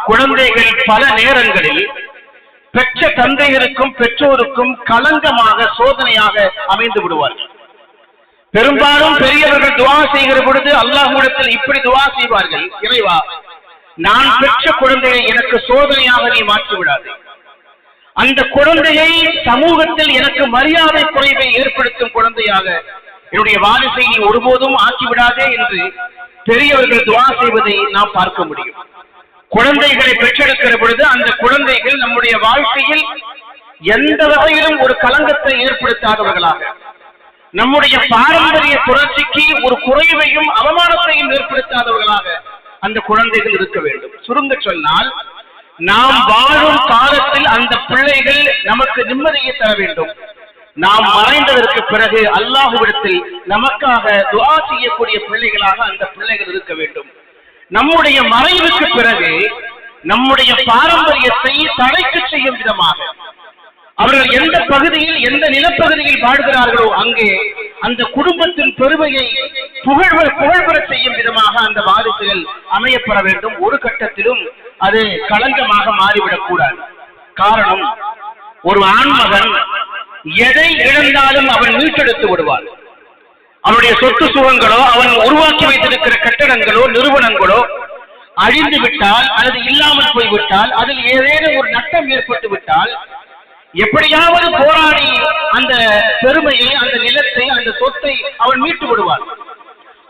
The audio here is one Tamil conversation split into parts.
குழந்தைகள் பல நேரங்களில் பெற்ற தந்தையருக்கும் பெற்றோருக்கும் களங்கமாக சோதனையாக அமைந்து விடுவார்கள். பெரும்பாலும் பெரியவர்கள் துஆ செய்கிற பொழுது அல்லாஹ்விடத்தில் இப்படி துஆ செய்வார்கள், இறைவா, நான் பெற்ற குழந்தையை எனக்கு சோதனையாக நீ மாற்றி விடாதே, அந்த குழந்தையை சமூகத்தில் எனக்கு மரியாதை குறைவை ஏற்படுத்தும் குழந்தையாக என்னுடைய வாரிசை நீ ஒருபோதும் ஆக்கிவிடாதே என்று பெரியவர்கள் துஆ செய்வதை நாம் பார்க்க முடியும். குழந்தைகளை பெற்றெடுக்கிற பொழுது அந்த குழந்தைகள் நம்முடைய வாழ்க்கையில் எந்த வகையிலும் ஒரு களங்கத்தை ஏற்படுத்தாதவர்களாக, நம்முடைய பாரம்பரிய தொடர்ச்சிக்கு ஒரு குறைவையும் அவமானத்தையும் ஏற்படுத்தாதவர்களாக அந்த குழந்தைகள் இருக்க வேண்டும். சுருங்க சொன்னால், நாம் வாழும் காலத்தில் அந்த பிள்ளைகள் நமக்கு நிம்மதியை தர வேண்டும். நாம் மறைந்ததற்கு பிறகு அல்லாஹ்விடத்தில் நமக்காக துஆ செய்யக்கூடிய பிள்ளைகளாக அந்த பிள்ளைகள் இருக்க வேண்டும். நம்முடைய மறைவுக்கு பிறகு நம்முடைய பாரம்பரியத்தை தடைக்கு செய்யும் விதமாக, அவர்கள் எந்த பகுதியில் எந்த நிலப்பகுதியில் வாழ்கிறார்களோ அங்கே அந்த குடும்பத்தின் பெருமையை புகழ்பெற செய்யும் விதமாக அந்த வாரிசுகள் அமையப்பெற வேண்டும். ஒரு கட்டத்திலும் அது களங்கமாக மாறிவிடக் கூடாது. காரணம், ஒரு ஆண்மகன் எதை இழந்தாலும் அவன் மீட்டெடுத்து விடுவான். அவனுடைய சொத்து சுகங்களோ அவன் உருவாக்கி வைத்திருக்கிற கட்டடங்களோ நிறுவனங்களோ அழிந்து விட்டால் அல்லது இல்லாமல் போய்விட்டால், அதில் ஏதேனும் ஒரு நட்டம் ஏற்பட்டு விட்டால், எப்படியாவது போராடி அந்த பெருமையை, அந்த நிலத்தை, அந்த சொத்தை அவன் மீட்டு விடுவான்.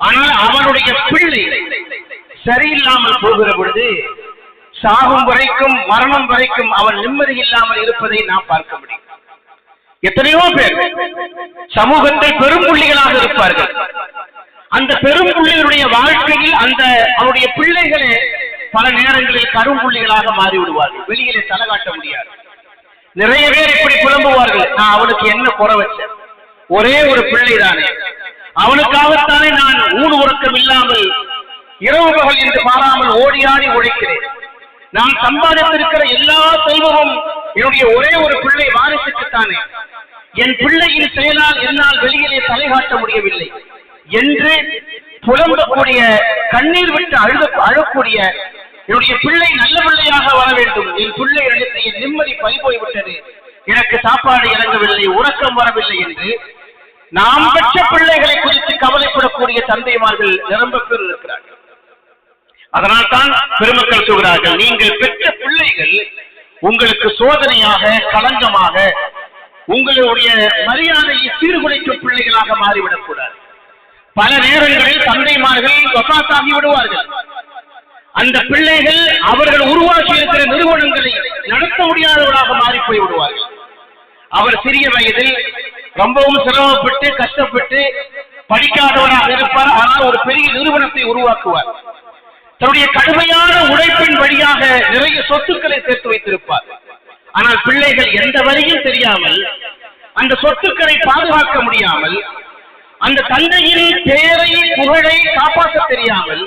ஆனால் அவனுடைய பிள்ளை சரியில்லாமல் போகிற பொழுது சாகும் வரைக்கும், மரணம் வரைக்கும் அவன் நிம்மதி இல்லாமல் இருப்பதை நாம் பார்க்க முடியும். எத்தனையோ பேர் சமூகத்தில் பெரும்புள்ளிகளாக இருப்பார்கள். அந்த பெரும்புள்ளிகளுடைய வாழ்க்கையில் அந்த அவருடைய பிள்ளைகளே பல நேரங்களில் கரும்புள்ளிகளாக மாறிவிடுவார்கள். வெளியிலே தலை காட்ட முடியாது. நிறைய பேர் இப்படி புலம்புவார்கள், நான் அவனுக்கு என்ன குறை வச்சேன், ஒரே ஒரு பிள்ளை தானே, அவனுக்காகத்தானே நான் ஊடு உறக்கம் இல்லாமல் இரவு பகல் என்று பாராமல் ஓடியாடி உழைக்கிறேன், நான் சம்பாதித்திருக்கிற எல்லா செல்வமும் என்னுடைய ஒரே ஒரு பிள்ளை வாரிசுக்குத்தானே, என் பிள்ளையின் செயலால் என்னால் வெளியிலே தலை காட்ட முடியவில்லை என்று புலம்பக்கூடிய, கண்ணீர் விட்டு அழக்கூடிய, என்னுடைய பிள்ளை நல்ல பிள்ளையாக வர வேண்டும், என் பிள்ளை எடுத்து என் நிம்மதி பறிபோய் விட்டது, எனக்கு சாப்பாடு இறங்கவில்லை, உறக்கம் வரவில்லை என்று நாம் பெற்ற பிள்ளைகளை குறித்து கவலைப்படக்கூடிய தந்தைமார்கள் நிரம்ப பேர் இருக்கிறார்கள். அதனால் தான் பெருமக்கள் சொல்கிறார்கள், நீங்கள் பெற்ற பிள்ளைகள் உங்களுக்கு சோதனையாக, களங்கமாக, உங்களுடைய மரியாதையை சீர்குலைக்கும் பிள்ளைகளாக மாறிவிடக்கூடாது. பல நேரங்களில் தந்தைமார்கள் வஃபாத்தாகி விடுவார்கள். அந்த பிள்ளைகள் அவர்கள் உருவாக்கி இருக்கிற நிறுவனங்களை நடத்த முடியாதவர்களாக மாறி போய் விடுவார்கள். அவர் சிறிய வயதில் ரொம்பவும் சிரமப்பட்டு கஷ்டப்பட்டு படிக்காதவராக இருப்பார். ஆனால் ஒரு பெரிய நிறுவனத்தை உருவாக்குவார். தன்னுடைய கடுமையான உழைப்பின் வழியாக நிறைய சொத்துக்களை சேர்த்து வைத்திருப்பார். ஆனால் பிள்ளைகள் எந்த வழியும் தெரியாமல், அந்த சொத்துக்களை பாதுகாக்க முடியாமல், அந்த தந்தையின் பேரை புகழை காப்பாற்ற தெரியாமல்,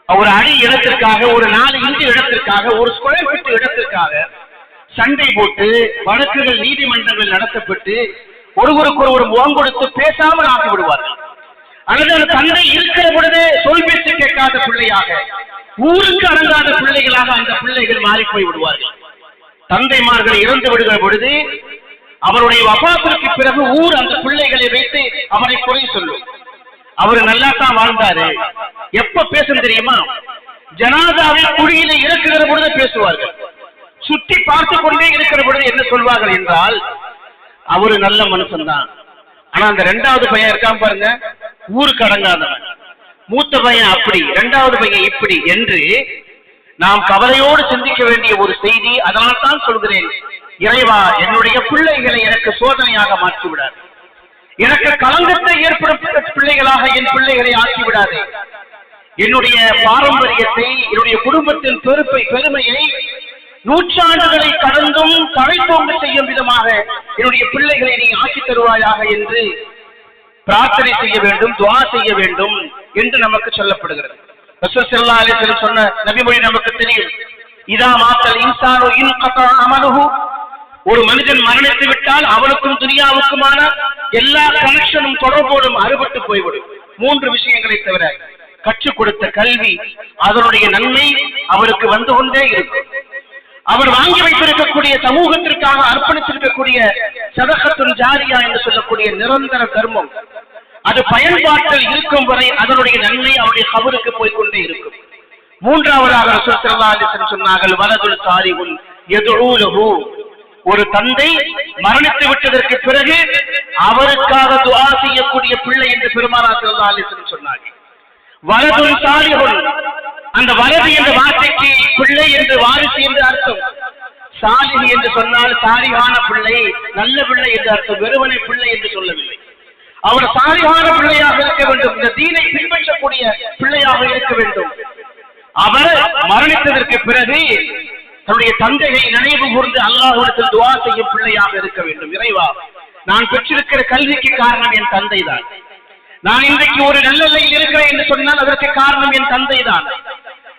ஒரு அடி இடத்திற்காக, ஒரு 4 இன்ச்சு இடத்திற்காக, ஒரு ஸ்கொயர் ஃபீட் இடத்திற்காக சண்டை போட்டு வழக்குகள் நீதிமன்றங்கள் நடத்தப்பட்டு ஒருவருக்கு ஒருவர் முகம் கொடுத்து பேசாமல் ஆகிவிடுவார்கள். அல்லது அந்த தந்தை இருக்கிற பொழுது சொல் பேச்சு கேட்காத பிள்ளையாக, ஊருக்கு அடங்காத பிள்ளைகளாக அந்த பிள்ளைகள் மாறி போய் விடுவார்கள். தந்தைமார்கள் இறந்து விடுகிற பொழுது அவருடைய வஃபாத்திற்கு பிறகு ஊர் அந்த பிள்ளைகளை வைத்து அவரை குறை சொல்லும். அவரு நல்லா தான் வாழ்ந்தாரு. எப்ப பேசும் தெரியுமா? ஜனாதாவை குழியில இறக்குகிற பொழுது பேசுவார்கள். சுற்றி பார்த்து கொண்டே இருக்கிற பொழுது என்ன சொல்வார்கள் என்றால், அவரு நல்ல மனுஷன் தான், ஆனா அந்த 2வது பையன் இருக்கான் பாருங்க, ஊருக்கு அடங்காதவன், மூத்த பையன் அப்படி, 2வது பையன் இப்படி என்று நாம் கவலையோடு சிந்திக்க வேண்டிய ஒரு செய்தி. அதனால் தான் சொல்கிறேன், இறைவா, என்னுடைய பிள்ளைகளை எனக்கு சோதனையாக மாற்றிவிடாது, எனக்கு களங்கத்தை ஏற்படுத்த பிள்ளைகளாக என் பிள்ளைகளை ஆக்கிவிடாதே, என்னுடைய பாரம்பரியத்தை, என்னுடைய குடும்பத்தின் பெருமையை நூற்றாண்டுகளை கடந்தும் தழைத்தோங்க செய்யும் விதமாக என்னுடைய பிள்ளைகளை நீ ஆக்கி தருவாயாக என்று பிரார்த்தனை செய்ய வேண்டும், துஆ செய்ய வேண்டும் என்று நமக்கு சொல்லப்படுகிறது. ரசூல் ஸல்லல்லாஹு அலைஹி வஸல்லம் சொன்ன நபிமொழி நமக்கு தெரியும். இதா மாத்தல் இன்சானு இன்கதா அமலுஹு, ஒரு மனிதன் மரணித்து விட்டால் அவனுக்கும் துனியாவுக்குமான எல்லா கனெக்ஷனும் தொடர்போடும் அறுபட்டு போய்விடும். 3 விஷயங்களை தவிர கற்றுக் கொடுத்த கல்வி அதனுடைய நன்மை அவருக்கு வந்து கொண்டே இருக்கும். அவர் வாங்கி வைத்திருக்கக்கூடிய சமூகத்திற்காக அர்ப்பணித்திருக்கக்கூடிய சதகத்துல் ஜாரியா என்று சொல்லக்கூடிய நிரந்தர தர்மம் அது பயன்பாட்டில் இருக்கும் வரை அதனுடைய நன்மை அவருடைய கபருக்கு போய்கொண்டே இருக்கும். மூன்றாவதாக ரசூல் ஸல்லல்லாஹு அலைஹி வஸல்லம் சொன்னார்கள், வலதுல் சாலிஹுன் யதுஊ லஹு, ஒரு தந்தை மரணித்து விட்டதற்கு பிறகு அவருக்காக துஆ செய்யக்கூடிய பிள்ளை என்று பெருமானார் ஸல்லல்லாஹு அலைஹி வஸல்லம் சொன்னார்கள். வலதுல் சாலிஹுன், அந்த வலது என்ற வார்த்தைக்கு பிள்ளை என்று வாரிசு என்று அர்த்தம். சாலிஹ் என்று சொன்னால் சாலிஹான பிள்ளை, நல்ல பிள்ளை என்று அர்த்தம், வெறுவனை பிள்ளை என்று சொல்லவில்லை. அவர் சாலிஹான பிள்ளையாக இருக்க வேண்டும், இந்த தீனை பின்பற்றக்கூடிய பிள்ளையாக இருக்க வேண்டும். அவர் மரணித்ததற்கு பிறகு தன்னுடைய தந்தையை நினைவு கூர்ந்து அல்லாஹ்விடத்தில் துஆ செய்யும் பிள்ளையாக இருக்க வேண்டும். இறைவா, நான் பெற்றிருக்கிற கல்விக்கு காரணம் என் தந்தை தான். நான் இன்றைக்கு ஒரு நல்ல நிலையில் இருக்கிறேன் என்று சொன்னால் அதற்கு காரணம் என் தந்தை தான்.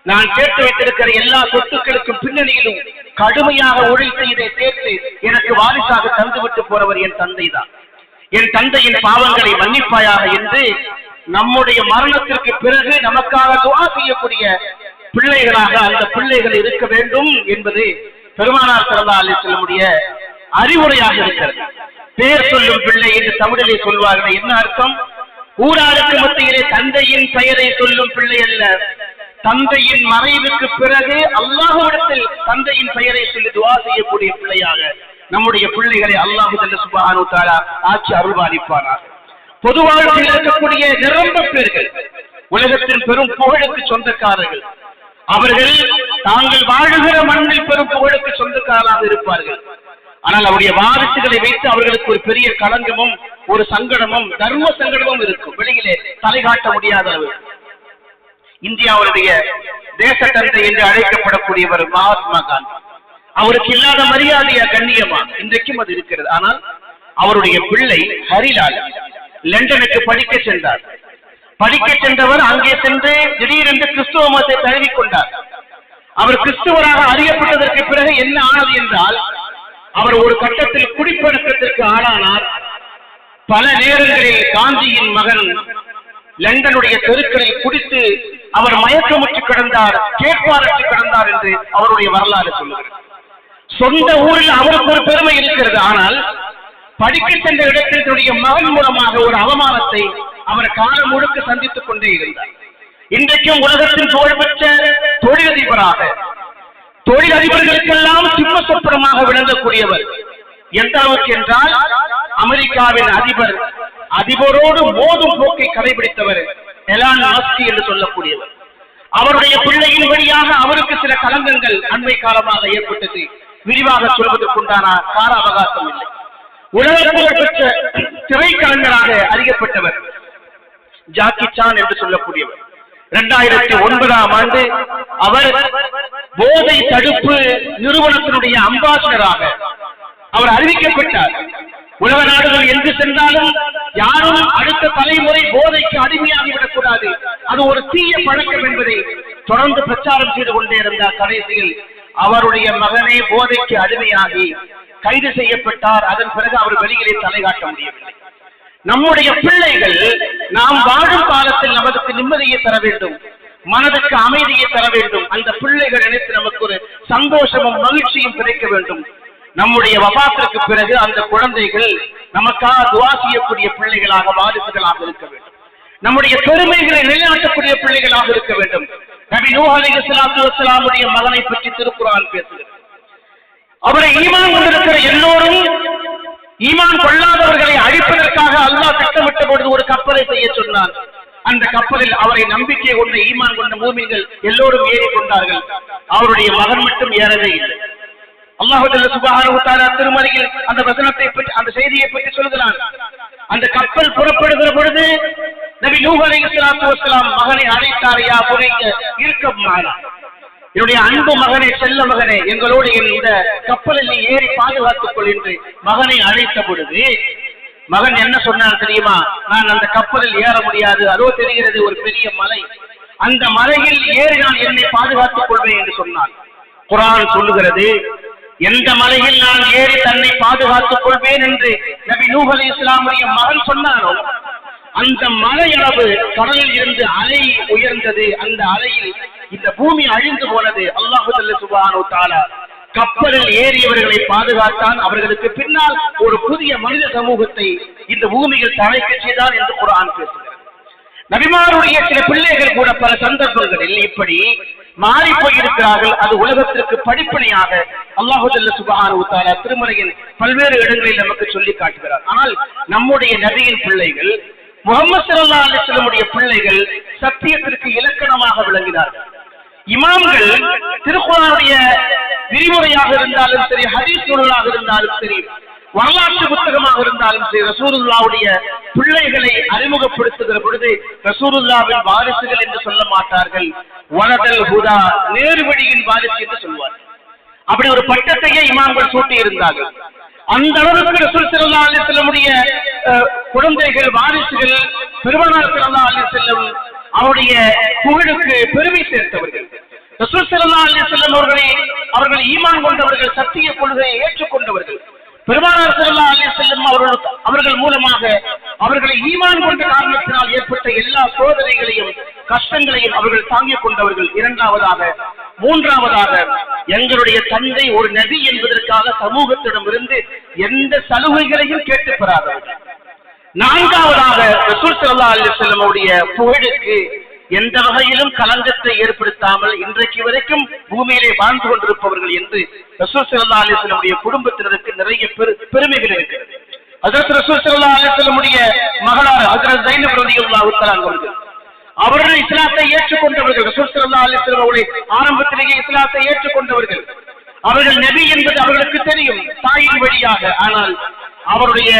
நான் சேர்த்து வைத்திருக்கிற எல்லா சொத்துக்களுக்கும் பின்னணியிலும் கடுமையாக உழைத்து இதை சேர்த்து எனக்கு வாரிசாக தந்துவிட்டு போறவர் என் தந்தை தான். என் தந்தையின் பாவங்களை மன்னிப்பாயாக என்று நம்முடைய மரணத்திற்கு பிறகு நமக்காக துஆ செய்யக்கூடிய பிள்ளைகளாக அந்த பிள்ளைகள் இருக்க வேண்டும் என்பது பெருமானார் ஸல்லல்லாஹு அலைஹி வஸல்லமுடைய அறிவுரையாக இருக்கிறது. பேர் சொல்லும் பிள்ளை என்று தமிழிலே சொல்வார்கள். என்ன அர்த்தம்? ஊராருக்கு மத்தியிலே தந்தையின் பெயரை சொல்லும் பிள்ளை அல்ல, தந்தையின் மறைவுக்கு பிறகு அல்லாஹ்விடத்தில் தந்தையின் பெயரை சொல்லி துஆ செய்யக்கூடிய பிள்ளையாக நம்முடைய பிள்ளைகளை அல்லாஹ் சுப்ஹானஹு வ தஆலா ஆட்சி அருள்வாளிப்பானாக. பொதுவாக இருக்கக்கூடிய நிரம்ப பேர்கள் உலகத்தின் பெரும் புகழுக்கு சொந்தக்காரர்கள். அவர்கள் தாங்கள் வாழுகிற மண்ணில் பெரும் புகழுக்கு சொந்தக்காரர்களாக இருப்பார்கள். ஆனால் அவருடைய வாரிசுகளை வைத்து அவர்களுக்கு ஒரு பெரிய களங்கமும் ஒரு சங்கடமும் தர்ம சங்கடமும் இருக்கும். வெளியிலே தலை காட்ட முடியாத அளவு. இந்தியாவுடைய தேச தந்தை என்று அழைக்கப்படக்கூடியவர் மகாத்மா காந்தி. அவருக்கு இல்லாத மரியாதையா கண்ணியமா இன்றைக்கும் அது இருக்கிறது. ஆனால் அவருடைய பிள்ளை ஹரிலால் லண்டனுக்கு படிக்க சென்றார். படிக்க சென்றவர் அங்கே சென்று திடீரென்று கிறிஸ்துவ மதத்தை தழுவிக் கொண்டார். அவர் கிறிஸ்துவராக அறியப்பட்டதற்கு பிறகு என்ன ஆனது என்றால், அவர் ஒரு கட்டத்தில் குடிப்பழக்கத்திற்கு ஆளானார். பல நேரங்களில் காந்தியின் மகன் லண்டனுடைய தெருக்களில் குடித்து அவர் மயக்கமுற்று கிடந்தார், கேட்பாரற்று கிடந்தார் என்று அவருடைய வரலாறு சொல்லுகிறது. சொந்த ஊரில் அவருக்கு ஒரு பெருமை இருக்கிறது. ஆனால் படிக்க சென்ற இடத்தில் தன்னுடைய மகன் மூலமாக ஒரு அவமானத்தை அவர் காலம் முழுக்க சந்தித்துக் கொண்டே இருந்தார். இன்றைக்கும் உலகத்தின் புகழ்பெற்ற தொழிலதிபராக, தொழிலதிபர்களுக்கெல்லாம் சிம்ம சொப்பனமாக விளங்கக்கூடியவர். எந்த அளவுக்கு என்றால், அமெரிக்காவின் அதிபரோடு மோதும் போக்கை கடைபிடித்தவர் எலான் மஸ்க் என்று சொல்லக்கூடியவர். அவருடைய பிள்ளையின் வழியாக அவருக்கு சில களங்கங்கள் அண்மை காலமாக ஏற்பட்டது. விரிவாக சொல்வதற்குண்டான கால அவகாசம் இல்லை. உலக புகழ்பெற்ற திரைக்கலைஞராக அறியப்பட்டவர் ஜாக்கி சான் என்று சொல்லக்கூடியவர். 2009ஆம் ஆண்டு அவர் போதை தடுப்பு நிறுவனத்தினுடைய அம்பாசிடராக அவர் அறிவிக்கப்பட்டார். உலக நாடுகள் எங்கு சென்றாலும் யாரும் அடுத்த தலைமுறை போதைக்கு அடிமையாகிவிடக் கூடாது, அது ஒரு தீய பழக்கம் என்பதை தொடர்ந்து பிரச்சாரம் செய்து கொண்டே இருந்தார். கடைசியில் அவருடைய மகனே போதைக்கு அடிமையாகி கைது செய்யப்பட்டார். அதன் பிறகு அவர் வெளியிலே தலை காட்ட முடியவில்லை. நம்முடைய பிள்ளைகள் நாம் வாழும் காலத்தில் நமக்கு நிம்மதியை தர வேண்டும், மனதுக்கு அமைதியை தர வேண்டும். அந்த பிள்ளைகள் நினைத்து நமக்கு ஒரு சந்தோஷமும் மகிழ்ச்சியும் கிடைக்க வேண்டும். நம்முடைய வபாத்திற்கு பிறகு அந்த குழந்தைகள் நமக்காக துஆ செய்யக்கூடிய பிள்ளைகளாக, வாரிசுகளாக இருக்க வேண்டும். நம்முடைய பெருமைகளை நிலைநாட்டக்கூடிய பிள்ளைகளாக இருக்க வேண்டும். நபி நூஹ் அலைஹிஸ்ஸலாத்து வஸ்ஸலாமுடைய மகனை பற்றி திருக்குர்ஆன் பேசுகிறது. அவரை ஈமான் கொண்டிருக்கிற எல்லோரும் ஈமான் கொள்ளாதவர்களை அழிப்பதற்காக அல்லாஹ் திட்டமிட்ட பொழுது ஒரு கப்பலை செய்ய சொன்னார். அந்த கப்பலில் அவரை நம்பிக்கை கொண்ட ஈமான் கொண்ட மூமின்கள் எல்லோரும் ஏறிக்கொண்டார்கள். அவருடைய மகன் மட்டும் ஏறவே இல்லை. அல்லாஹ் சுப்ஹானஹு வ தஆலா திருமறையில் அந்த வசனத்தை பற்றி, அந்த செய்தியை பற்றி சொல்கிறான். அந்த கப்பல் புறப்படுகிற பொழுது நபி நூஹ் அலைஹிஸ்ஸலாத்து வஸ்ஸலாம் மகனை அழைத்தார். யா புனைய இர்கப் மஅனா, என்னுடைய அன்பு மகனே, செல்ல மகனே, எங்களோடு இந்த கப்பலில் நீ ஏறி பாதுகாத்துக் கொள் என்று மகனை அழைத்த பொழுது மகன் என்ன சொன்னான் தெரியுமா? நான் அந்த கப்பலில் ஏற முடியாது, அதோ தெரிகிறது ஒரு பெரிய மலை, அந்த மலையில் ஏறி நான் என்னை பாதுகாத்துக் கொள்வேன் என்று சொன்னான். குர்ஆன் சொல்லுகிறது, எந்த மலையில் நான் ஏறி தன்னை பாதுகாத்துக் கொள்வேன் என்று நபி நூஹ் அலைஹிஸ்ஸலாமுடைய மகன் சொன்னானோ அந்த மலையளவு கடலில் இருந்து அலை உயர்ந்தது. அந்த அலையில் இந்த பூமி அழிந்து போனது. அல்லாஹு சுப்ஹானஹு வ தஆலா கப்பலில் ஏறியவர்களை பாதுகாத்தான். அவர்களுக்கு பின்னால் ஒரு புதிய மனித சமூகத்தை இந்த பூமியில் தழைக்க செய்தான் என்று குர்ஆன் பேசுகிறது. நபிமாருடைய சில பிள்ளைகள் கூட பல சந்தர்ப்பங்களில் இப்படி மாறி போயிருக்கிறார்கள். அது உலகத்திற்கு படிப்பனையாக அல்லாஹு சுப்ஹானஹு வ தஆலா திருமறையின் பல்வேறு இடங்களில் நமக்கு சொல்லி காட்டுகிறார். ஆனால் நம்முடைய நபியின் பிள்ளைகள், முஹம்மது ஸல்லல்லாஹு அலைஹி வஸல்லம் பிள்ளைகள் சத்தியத்திற்கு இலக்கணமாக விளங்கினார்கள். இமாம்கள் திருக்குர்ஆனுடைய விரிவுரையாக இருந்தாலும் சரி, ஹதீஸ் நூல்களாக இருந்தாலும் சரி, வரலாற்று புத்தகமாக இருந்தாலும் சரி, ரசூலுல்லாஹ்வுடைய பிள்ளைகளை அறிமுகப்படுத்துகிற பொழுது ரசூலுல்லாஹ்வின் வாரிசுகள் என்று சொல்ல மாட்டார்கள். வலதல் ஹுதா, நேர்வழியின் வாரிசு என்று சொல்வார்கள். அப்படி ஒரு பட்டத்தையே இமாம்கள் சூட்டி இருந்தார்கள். அந்த அளவுக்கு ரசூல் ஸல்லல்லாஹு அலைஹி வஸல்லமுடைய குழந்தைகள், வாரிசுகள், பெருமானார் ஸல்லல்லாஹு அலைஹி வஸல்லம் அவருடைய புகழுக்கு பெருமை சேர்த்தவர்கள். ரசூல் ஸல்லல்லாஹு அலைஹி வஸல்லம் அவர்கள் ஈமான் கொண்டவர்கள், சத்திய கொள்கையை ஏற்றுக்கொண்டவர்கள். பெருமானார் ஸல்லல்லாஹு அலைஹி வஸல்லம் அவர்கள் மூலமாக அவர்களை ஈமான் கொண்ட காரணத்தினால் ஏற்பட்ட எல்லா சோதனைகளையும் கஷ்டங்களையும் அவர்கள் தாங்கிக் கொண்டவர்கள். மூன்றாவதாக எங்களுடைய தந்தை ஒரு நபி என்பதற்காக சமூகத்திடமிருந்து எந்த சலுகைகளையும் கேட்டு பெறாதவர்கள். நான்காவதாக ரசூல் ஸல்லல்லாஹு அலைஹி வஸல்லம் அவருடைய புகழுக்கு எந்த வகையிலும் களங்கத்தை ஏற்படுத்தாமல் இன்றைக்கு வரைக்கும் பூமியிலே வாழ்ந்து கொண்டிருப்பவர்கள் என்று ரசூல் ஸல்லல்லாஹு அலைஹி வஸல்லம் குடும்பத்தினருக்கு நிறைய பெருமைகள் இருக்கிறது. ஹஜ்ரத் ரசூல் ஸல்லல்லாஹு அலைஹி வஸல்லம் மகளார் ஹஜ்ரத் ஸைனப் ரலியல்லாஹு தஆலா அவர்கள் இஸ்லாத்தை ஏற்றுக்கொண்டவர்கள். ரசூல் ஸல்லல்லாஹு அலைஹி வஸல்லம் அவர்கள் ஆரம்பத்திலேயே இஸ்லாத்தை ஏற்றுக்கொண்டவர்கள். அவர்கள் நபி என்பது அவர்களுக்கு தெரியும் தாயின் வழியாக. ஆனால் அவருடைய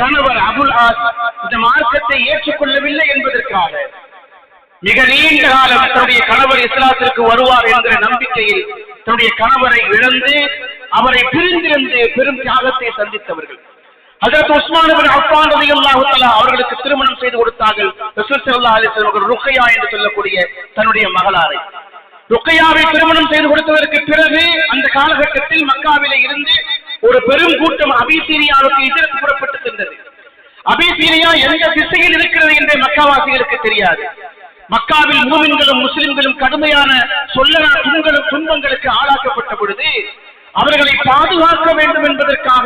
கணவர் அபுல் ஆஸ் இந்த மார்க்கத்தை ஏற்றுக்கொள்ளவில்லை என்பதற்காக மிக நீண்ட காலம் தன்னுடைய கணவர் இஸ்லாத்திற்கு வருவார் என்கிற நம்பிக்கையில் தன்னுடைய கணவரை இழந்து அவரை பிரிந்திருந்து பெரும் தியாகத்தை சந்தித்தவர்கள். ஹஜ்ரத் உஸ்மான் இப்னு அஃபான் ரலியல்லாஹு தஆலா அவர்களுக்கு திருமணம் செய்து கொடுத்தார்கள். ரசூல் ஸல்லல்லாஹு அலைஹி வஸல்லம் ருக்கையா என்று சொல்லக்கூடிய தன்னுடைய மகளாரை ருக்கையாவை திருமணம் செய்து கொடுத்ததற்கு பிறகு அந்த காலகட்டத்தில் மக்காவிலே இருந்து ஒரு பெரும் கூட்டம் அபிசீனியாவுக்கு ஹிஜ்ரத் புறப்பட்டு சென்றது. அபிசீனியா எந்த திசையில் இருக்கிறது என்று மக்காவாசிகளுக்கு தெரியாது. மக்காவில் மூமின்களும் முஸ்லிம்களும் கடுமையான சொல்லனா துன்பங்களுக்கு ஆளாக்கப்பட்ட பொழுது அவர்களை பாதுகாக்க வேண்டும் என்பதற்காக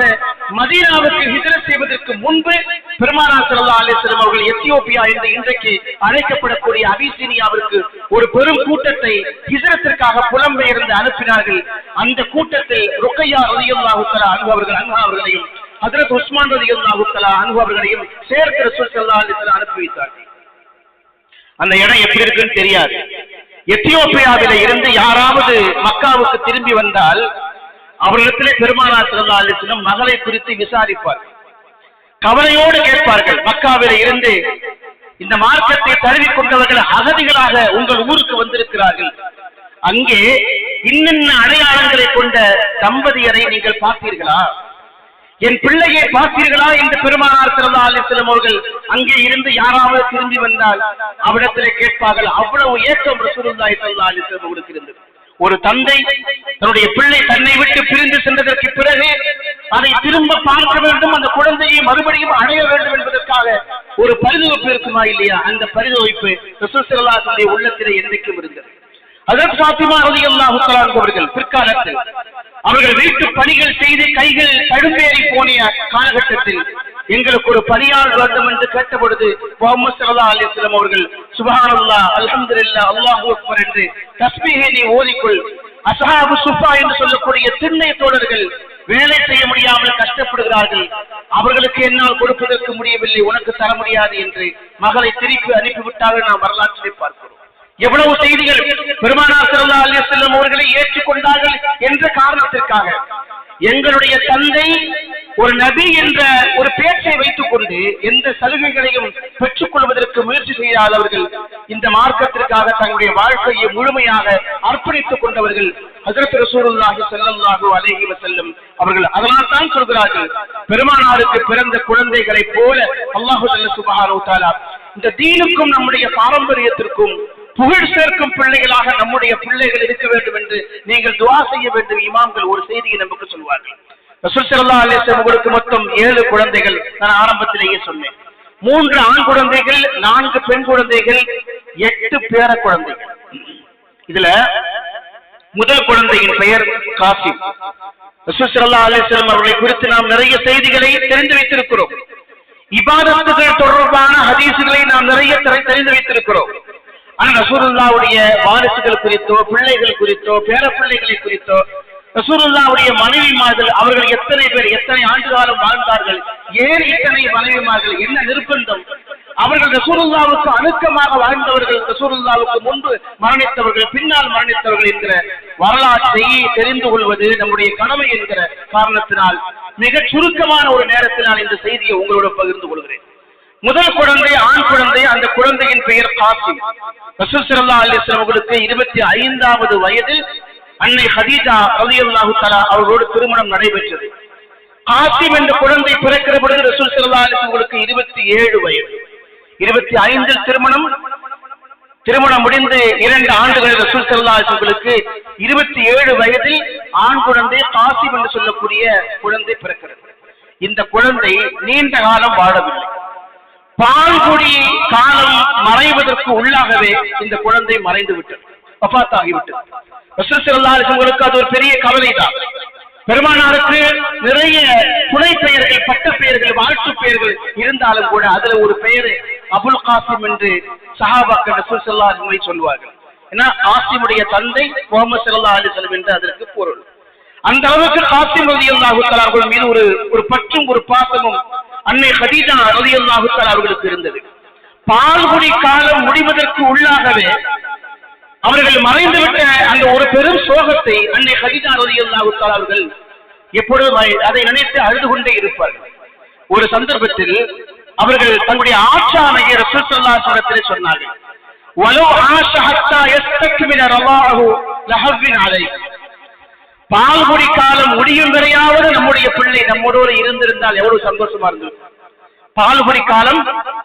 மதீனாவுக்கு ஹிஜ்ரத் செய்வதற்கு முன்பு பெருமானார் ஸல்லல்லாஹு அலைஹி வஸல்லம் அவர்கள் எத்தியோப்பியா என்று இன்றைக்கு அழைக்கப்படக்கூடிய அபிசீனியாவிற்கு ஒரு பெரும் கூட்டத்தை ஹிஜ்ரத்திற்காக புலம்பெயர்ந்து அனுப்பினார்கள். அந்த கூட்டத்தில் ருக்கையா ரலியல்லாஹு தஆலா அன்ஹா அவர்களையும் ஹஜ்ரத் உஸ்மான் ரலியல்லாஹு தஆலா அன்ஹு அவர்களையும் சேர்த்து ரசூல் ஸல்லல்லாஹு அலைஹி வஸல்லம் அனுப்பி வைத்தார்கள். அந்த இடம் எப்படி இருக்குன்னு தெரியாது. எத்தியோப்பியாவில இருந்து யாராவது மக்காவுக்கு திரும்பி வந்தால் அவரிடத்திலே பெருமானார் ஸல்லல்லாஹு அலைஹி வஸல்லம் மகளை குறித்து விசாரிப்பார்கள். கவலையோடு கேட்பார்கள், மக்காவில இருந்து இந்த மார்க்கத்தை தழுவி கொண்டவர்கள் அகதிகளாக உங்கள் ஊருக்கு வந்திருக்கிறார்கள். அங்கே இன்னென்ன அடையாளங்களை கொண்ட தம்பதியரை நீங்கள் பார்த்தீர்களா? என் பிள்ளையை பார்த்தீர்களா என்று பெருமானார் ஸல்லல்லாஹு அலைஹி வஸல்லம் அவர்கள் அங்கே இருந்து யாராவது திரும்பி வந்தால் அவரிடத்திலே கேட்பார்கள். அவ்வளவு ஏக்கம் ரசூலுல்லாஹி ஸல்லல்லாஹு அலைஹி வஸல்லம் அவர்களுக்கு இருந்தது. ஒரு தந்தை தன்னுடைய பிள்ளை தன்னை விட்டு பிரிந்து சென்றதற்கு பிறகு அதை திரும்ப பார்க்க வேண்டும், அந்த குழந்தையை மறுபடியும் அடைய வேண்டும் என்பதற்காக ஒரு பரிதவிப்பு இருக்குமா இல்லையா? அந்த பரிதவிப்பு ரசூல் ஸல்லல்லாஹு அலைஹி வஸல்லம் உள்ளத்திலே என்றைக்கும் இருந்தது. ஹஜ்ரத் ஃபாத்திமா ரலியல்லாஹு தஆலா அவர்கள் பிற்காலத்தில் அவர்கள் வீட்டு பணிகள் செய்து கைகள் தழும்பேறி போன காலகட்டத்தில் எங்களுக்கு ஒரு பணியாள் வேண்டும் என்று கேட்டபொழுது முஹம்மது ஸல்லல்லாஹு அலைஹி வஸல்லம் அவர்கள் சுப்ஹானல்லாஹ், அல்ஹம்துலில்லாஹ், அல்லாஹு அக்பர் என்று தஸ்பீஹை நீ ஓதிக்கொள். அஸ்ஹாபு சுஃபா என்று சொல்லக்கூடிய திண்ணை தோழர்கள் வேலை செய்ய முடியாமல் கஷ்டப்படுகிறார்கள், அவர்களுக்கு என்னால் கொடுப்பதற்கு முடியவில்லை, உனக்கு தர முடியாது என்று மகளை திருப்பி அனுப்பிவிட்டார்கள். நாம் வரலாற்றிலே பார்க்கிறோம். எவ்வளவு செய்திகள்! பெருமானார் ஸல்லல்லாஹு அலைஹி வஸல்லம் அவர்களை ஏற்றுக்கொண்டார்கள் என்ற காரணத்திற்காக எங்களுடைய தந்தை ஒரு நபி என்ற ஒரு பேச்சை வைத்துக் கொண்டு எந்த சலுகைகளையும் பெற்றுக் கொள்வதற்கு முயற்சி செய்யாதவர்கள், இந்த மார்க்கத்திற்காக தங்களுடைய வாழ்க்கையை முழுமையாக அர்ப்பணித்துக் கொண்டவர்கள் ஹஜ்ரத் ரசூலுல்லாஹி ஸல்லல்லாஹு அலைஹி வஸல்லம் அவர்கள். அதனால் தான் சொல்கிறார்கள், பெருமானாருக்கு பிறந்த குழந்தைகளைப் போல அல்லாஹு சுப்ஹானஹு வ தஆலா இந்த தீனுக்கும் நம்முடைய பாரம்பரியத்திற்கும் புகழ் சேர்க்கும் பிள்ளைகளாக நம்முடைய பிள்ளைகள் இருக்க வேண்டும் என்று நீங்கள் துஆ செய்ய வேண்டும். இமாம்கள் ஒரு செய்தியை நமக்கு சொல்வார்கள். ரசூல் ஸல்லல்லாஹு அலைஹி வஸல்லம் அவர்களுக்கு மொத்தம் 7 குழந்தைகள். நான் ஆரம்பத்திலேயே சொன்னேன். 3 ஆண் குழந்தைகள், 4 பெண் குழந்தைகள், 8 பேர குழந்தைகள். இதுல முதல் குழந்தையின் பெயர் காசிம். ரசூல் ஸல்லல்லாஹு அலைஹி வஸல்லம் அவர்களை குறித்து நாம் நிறைய செய்திகளை தெரிந்து வைத்திருக்கிறோம். இபாதத்துகள் தொடர்பான ஹதீசுகளை நாம் நிறைய தெரிந்து வைத்திருக்கிறோம். ஆனால் ரசூலுல்லாஹ்வுடைய வாரிசுகள் குறித்தோ, பிள்ளைகள் குறித்தோ, பேர பிள்ளைகளை குறித்தோ, ரசூலுல்லாஹ்வுடைய மனைவிமார்கள் அவர்கள் எத்தனை பேர், எத்தனை ஆண்டு காலம் வாழ்ந்தார்கள், ஏன் இத்தனை மனைவிமார்கள், என்ன நிர்பந்தம், அவர்கள் ரசூலுல்லாஹ்வுக்கு அணுக்கமாக வாழ்ந்தவர்கள், ரசூலுல்லாஹ்வுக்கு முன்பு மரணித்தவர்கள், பின்னால் மரணித்தவர்கள் என்கிற வரலாற்றை தெரிந்து கொள்வது நம்முடைய கடமை என்கிற காரணத்தினால் மிக சுருக்கமான ஒரு நேரத்தில் நான் இந்த செய்தியை உங்களோடு பகிர்ந்து கொள்கிறேன். முதல் குழந்தை ஆண் குழந்தை. அந்த குழந்தையின் பெயர் காசிம். ரசூல் ஸல்லல்லாஹு அலைஹி வஸல்லம் அவர்களுக்கு 25வது வயதில் அன்னை ஹதீஜா ரலியல்லாஹு தஆலா அவர்களோடு திருமணம் நடைபெற்றது. காசிம் என்ற குழந்தை பிறக்கிற பொழுது ரசூல் ஸல்லல்லாஹு அலைஹி வஸல்லம் அவர்களுக்கு 27 வயது. 25ல் திருமணம் முடிந்து 2 ஆண்டுகளில் ரசூல் ஸல்லல்லாஹு அலைஹி வஸல்லம் அவர்களுக்கு 27 வயதில் ஆண் குழந்தை காசிம் என்று சொல்லக்கூடிய குழந்தை பிறக்கிறது. இந்த குழந்தை நீண்ட காலம் வாழவில்லை. பால்குடி காலம் மறைவதற்கு உள்ளாகவே இந்த குழந்தை மறைந்து விட்டது, வஃபாத்தாகிவிட்டது. ரசூல் ஸல்லல்லாஹு அலைஹி வஸல்லம் அது ஒரு பெரிய கவலைதான். பெருமானாருக்கு நிறைய துணை பெயர்கள், பட்ட பெயர்கள், வாழ்த்து பெயர்கள் இருந்தாலும் கூட அதுல ஒரு பெயர் அபுல் காசிம் என்று சஹாபாக்கள் ரசூல் ஸல்லல்லாஹு அலைஹி வஸல்லம் சொல்வார்கள். ஏன்னா காசிமுடைய தந்தை முஹம்மது ஸல்லல்லாஹு அலைஹி வஸல்லம் என்று அதற்கு பொருள். அந்த அளவுக்கு காசிம் ரலியல்லாஹு தஆலா அவர்கள் மீது ஒரு பற்றும் ஒரு பாசமும் அன்னை ஹதீஜா ரலியல்லாஹு தஆலா அவர்களுக்கு இருந்தது. பால்குடி காலம் முடிவதற்கு உள்ளாகவே அவர்கள் மறைந்துவிட்ட அந்த ஒரு பெரும் சோகத்தை அன்னை ஹதீஜா ரலியல்லாஹு தஆலா அவர்கள் எப்பொழுதும் அதை நினைத்து அழுது கொண்டே இருப்பார்கள். ஒரு சந்தர்ப்பத்தில் அவர்கள் தங்களுடைய ஆட்சாமையை ரசூல் ஸல்லல்லாஹு அலைஹி வஸல்லம் சொன்னார்கள், வலோ ஆஷ ஹத்தா யஸ்தக்மில ரவாஹு லஹவ்வின் அலைஹி. பால்குடி காலம் முடியும் வரையாவது நம்முடைய பிள்ளை நம்மோடு இருந்திருந்தால் எவ்வளவு சந்தோஷமா இருந்தது. பால்குடி காலம்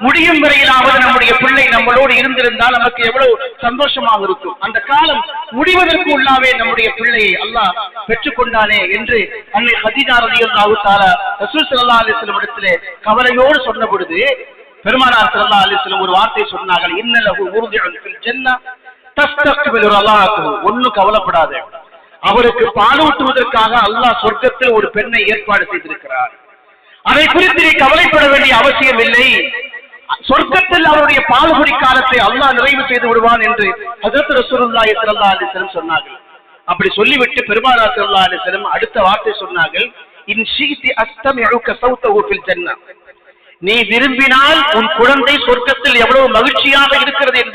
முடியும் வரையிலாவது நம்முடைய பிள்ளை நம்மளோடு இருந்திருந்தால் நமக்கு எவ்வளவு சந்தோஷமாக இருக்கும். அந்த காலம் முடிவதற்கு உள்ளாவே நம்முடைய பிள்ளையை அல்லாஹ் பெற்றுக்கொண்டானே என்று அன்னை ஹதீஜா ரலியல்லாஹு தஆலா ரசூல் ஸல்லல்லாஹு அலைஹி வஸல்லம் இடத்திலே கவலையோடு சொன்ன பொழுது பெருமானார் ஸல்லல்லாஹு அலைஹி வஸல்லம் ஒரு வார்த்தை சொன்னார்கள், இன்னலஹு முர்திஉன் ஃபில் ஜன்னah தஸ்தக்பிலு ரலாஹு. ஒன்னும் கவலைப்படாதே, அவருக்கு பாலூட்டுவதற்காக அல்லாஹ் சொர்க்கத்தில் ஒரு பெண்ணை ஏற்பாடு செய்திருக்கிறார். அதை குறித்து நீ கவலைப்பட வேண்டிய அவசியம் இல்லை. சொர்க்கத்தில் அவருடைய பால்குடி காலத்தை அல்லாஹ் நிறைவு செய்து விடுவான் என்று ஹஜ்ரத் ரசூலுல்லாஹி ஸல்லல்லாஹு அலைஹி வஸல்லம் சொன்னார்கள். அப்படி சொல்லிவிட்டு பெருமானார் ஸல்லல்லாஹு அலைஹி வஸல்லம் அடுத்த வார்த்தை சொன்னார்கள், இன் ஷீதி அஸ்தமிஉக ஸௌதஹு ஃபில் ஜன்னah. நீ விரும்பினால் உன் குழந்தை சொர்க்கத்தில் எவ்வளவு மகிழ்ச்சியாக இருக்கிறது என்பதை